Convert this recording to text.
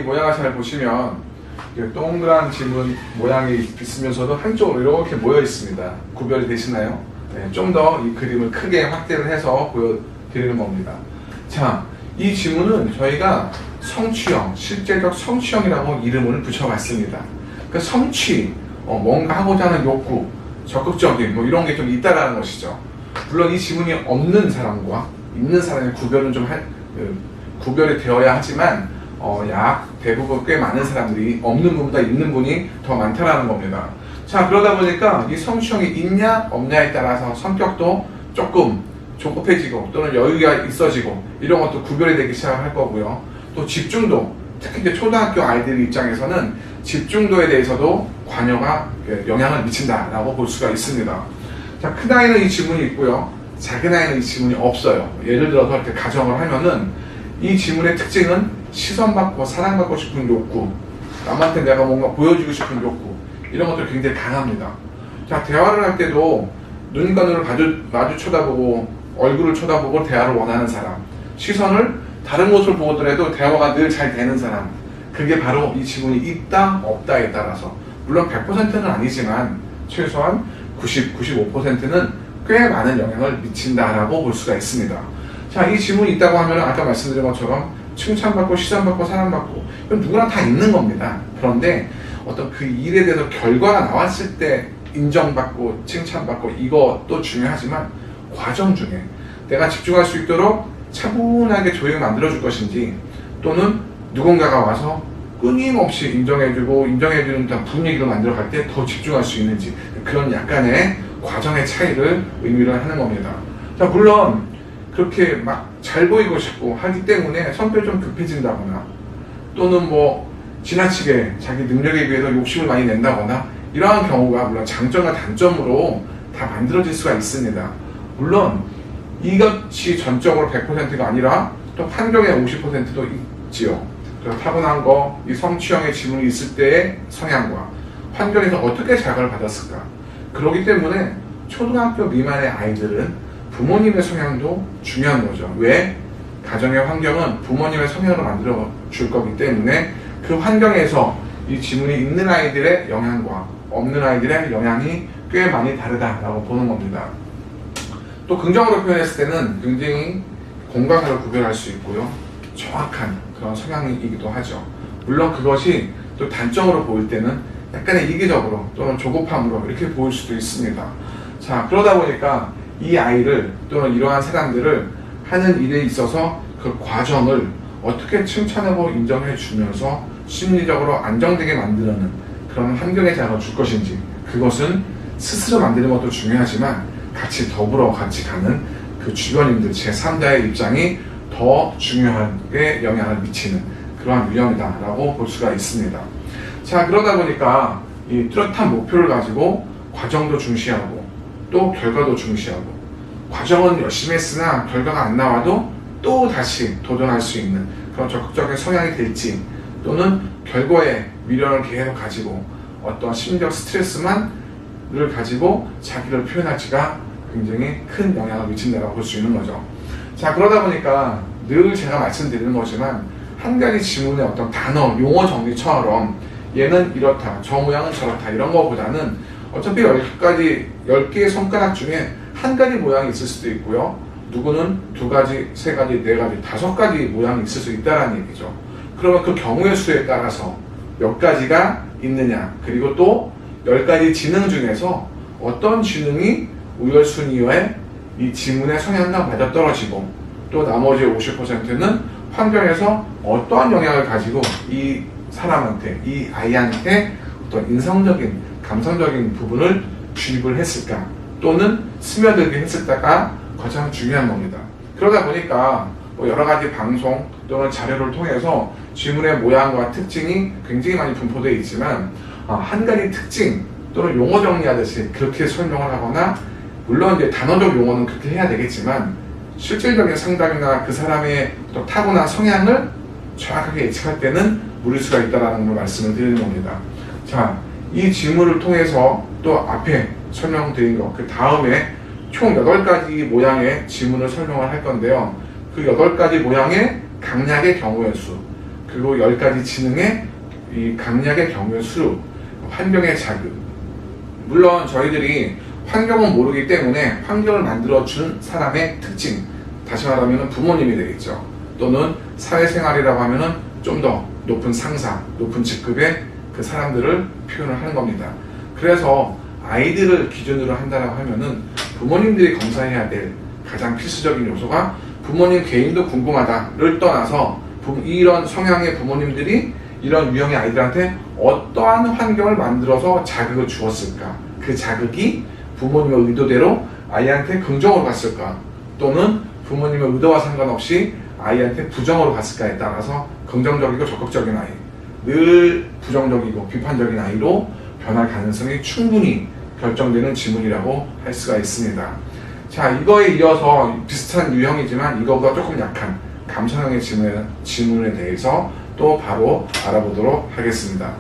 이 모양을 잘 보시면 동그란 지문 모양이 있으면서도 한쪽으로 이렇게 모여 있습니다. 구별이 되시나요? 네, 좀 더 이 그림을 크게 확대를 해서 보여드리는 겁니다. 자, 이 지문은 저희가 성취형, 실제적 성취형이라고 이름을 붙여봤습니다. 그 성취, 뭔가 하고자 하는 욕구, 적극적인 뭐 이런 게 좀 있다라는 것이죠. 물론 이 지문이 없는 사람과 있는 사람의 구별은 좀 구별이 되어야 하지만 약 대부분 꽤 많은 사람들이 없는 분보다 있는 분이 더 많다라는 겁니다. 자, 그러다 보니까 이 성취형이 있냐 없냐에 따라서 성격도 조금 조급해지고 또는 여유가 있어지고 이런 것도 구별이 되기 시작할 거고요. 또 집중도, 특히 이제 초등학교 아이들 입장에서는 집중도에 대해서도 관여가 영향을 미친다라고 볼 수가 있습니다. 자, 큰 아이는 이 지문이 있고요. 작은 아이는 이 지문이 없어요. 예를 들어서 이렇게 가정을 하면은 이 지문의 특징은 시선받고 사랑받고 싶은 욕구, 남한테 내가 뭔가 보여주고 싶은 욕구, 이런 것들이 굉장히 강합니다. 자, 대화를 할 때도 눈과 눈을 마주 쳐다보고 얼굴을 쳐다보고 대화를 원하는 사람, 시선을 다른 곳을 보더라도 대화가 늘 잘 되는 사람, 그게 바로 이 지문이 있다 없다에 따라서, 물론 100%는 아니지만 최소한 90, 95%는 꽤 많은 영향을 미친다라고 볼 수가 있습니다. 자, 이 지문이 있다고 하면 아까 말씀드린 것처럼 칭찬받고 시선받고 사랑받고 이건 누구나 다 있는 겁니다. 그런데 어떤 그 일에 대해서 결과가 나왔을 때 인정받고 칭찬받고 이것도 중요하지만 과정 중에 내가 집중할 수 있도록 차분하게 조용히 만들어줄 것인지, 또는 누군가가 와서 끊임없이 인정해주는 분위기로 만들어갈 때 더 집중할 수 있는지, 그런 약간의 과정의 차이를 의미를 하는 겁니다. 자, 물론 그렇게 막 잘 보이고 싶고 하기 때문에 성격이 좀 급해진다거나, 또는 뭐 지나치게 자기 능력에 비해서 욕심을 많이 낸다거나, 이러한 경우가 물론 장점과 단점으로 다 만들어질 수가 있습니다. 물론 이것이 전적으로 100%가 아니라 또 환경의 50%도 있지요. 타고난 거, 이 성취형의 지문이 있을 때의 성향과 환경에서 어떻게 자극을 받았을까. 그렇기 때문에 초등학교 미만의 아이들은 부모님의 성향도 중요한 거죠. 왜? 가정의 환경은 부모님의 성향으로 만들어 줄 거기 때문에 그 환경에서 이 지문이 있는 아이들의 영향과 없는 아이들의 영향이 꽤 많이 다르다라고 보는 겁니다. 또 긍정으로 표현했을 때는 굉장히 공감을 구별할 수 있고요. 정확한 그런 성향이기도 하죠. 물론 그것이 또 단점으로 보일 때는 약간의 이기적으로 또는 조급함으로 이렇게 보일 수도 있습니다. 자, 그러다 보니까 이 아이를 또는 이러한 사람들을 하는 일에 있어서 그 과정을 어떻게 칭찬하고 인정해 주면서 심리적으로 안정되게 만드는 그런 환경에 자극을 줄 것인지, 그것은 스스로 만드는 것도 중요하지만 같이 더불어 같이 가는 그 주변인들 제3자의 입장이 더 중요하게 영향을 미치는 그러한 유형이다라고 볼 수가 있습니다. 자, 그러다 보니까 이 뚜렷한 목표를 가지고 과정도 중시하고 또 결과도 중시하고, 과정은 열심히 했으나 결과가 안 나와도 또 다시 도전할 수 있는 그런 적극적인 성향이 될지, 또는 결과에 미련을 계속 가지고 어떤 심리적 스트레스만을 가지고 자기를 표현할지가 굉장히 큰 영향을 미친다고 볼 수 있는 거죠. 자, 그러다 보니까 늘 제가 말씀드리는 거지만 한 가지 지문의 어떤 단어, 용어 정리처럼 얘는 이렇다, 저 모양은 저렇다 이런 거보다는 어차피 10개의 손가락 중에 한 가지 모양이 있을 수도 있고요. 누구는 2가지, 3가지, 4가지, 5가지 모양이 있을 수 있다는 얘기죠. 그러면 그 경우의 수에 따라서 몇 가지가 있느냐, 그리고 또 10가지 지능 중에서 어떤 지능이 우열순위에 이 지문의 성향과 맞아떨어지고, 또 나머지 50%는 환경에서 어떠한 영향을 가지고 이 사람한테, 이 아이한테 어떤 인성적인, 감성적인 부분을 주입을 했을까, 또는 스며들게 했을까가 가장 중요한 겁니다. 그러다 보니까 뭐 여러 가지 방송 또는 자료를 통해서 지문의 모양과 특징이 굉장히 많이 분포되어 있지만, 한 가지 특징 또는 용어 정리하듯이 그렇게 설명을 하거나, 물론 이제 단어적 용어는 그렇게 해야 되겠지만 실질적인 상담이나 그 사람의 또 타고난 성향을 정확하게 예측할 때는 무리수가 있다는 걸 말씀을 드리는 겁니다. 자, 이 지문을 통해서 또 앞에 설명드린 것, 그 다음에 총 8가지 모양의 지문을 설명을 할 건데요. 그 8가지 모양의 강약의 경우의 수, 그리고 10가지 지능의 이 강약의 경우의 수루, 환경의 자극. 물론 저희들이 환경은 모르기 때문에 환경을 만들어준 사람의 특징, 다시 말하면 부모님이 되겠죠. 또는 사회생활이라고 하면은 좀 더 높은 상사, 높은 직급의 그 사람들을 표현을 하는 겁니다. 그래서 아이들을 기준으로 한다고 하면은 부모님들이 검사해야 될 가장 필수적인 요소가 부모님 개인도 궁금하다를 떠나서 이런 성향의 부모님들이 이런 유형의 아이들한테 어떠한 환경을 만들어서 자극을 주었을까? 그 자극이 부모님의 의도대로 아이한테 긍정으로 갔을까? 또는 부모님의 의도와 상관없이 아이한테 부정으로 갔을까에 따라서 긍정적이고 적극적인 아이, 늘 부정적이고 비판적인 아이로 변할 가능성이 충분히 결정되는 지문이라고 할 수가 있습니다. 자, 이거에 이어서 비슷한 유형이지만 이거보다 조금 약한 감성형의 지문에 대해서 또 바로 알아보도록 하겠습니다.